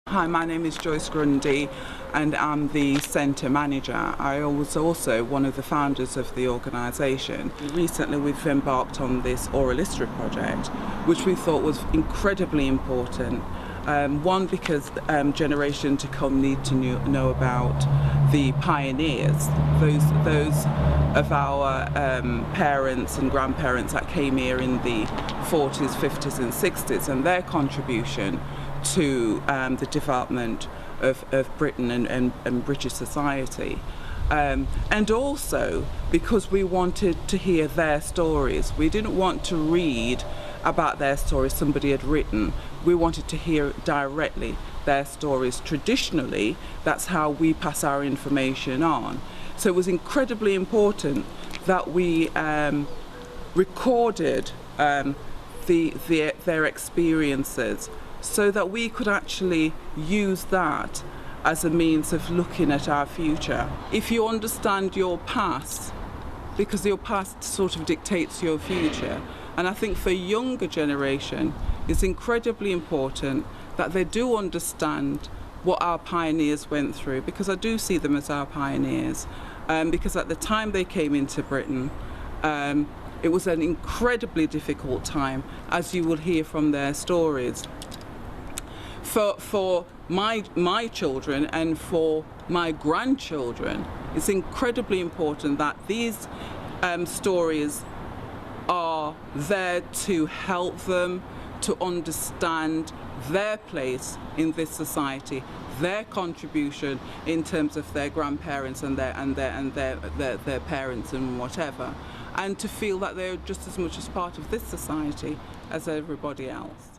Hi, my name is Joyce Grundy and I'm the centre manager. I was also one of the founders of the organisation. Recently we've embarked on this oral history project, which we thought was incredibly important. One, because generation to come need to know about the pioneers, those of our parents and grandparents that came here in the 40s, 50s and 60s, and their contribution to the development of Britain and British society. And also because we wanted to hear their stories. We didn't want to read about their stories somebody had written. We wanted to hear directly their stories. Traditionally, that's how we pass our information on. So it was incredibly important that we recorded their experiences, so that we could actually use that as a means of looking at our future. If you understand your past, because your past sort of dictates your future, and I think for younger generation it's incredibly important that they do understand what our pioneers went through, because I do see them as our pioneers, because at the time they came into Britain, it was an incredibly difficult time, as you will hear from their stories. For my children and for my grandchildren, it's incredibly important that these stories are there to help them to understand their place in this society, their contribution in terms of their grandparents and their parents and whatever, and to feel that they're just as much as part of this society as everybody else.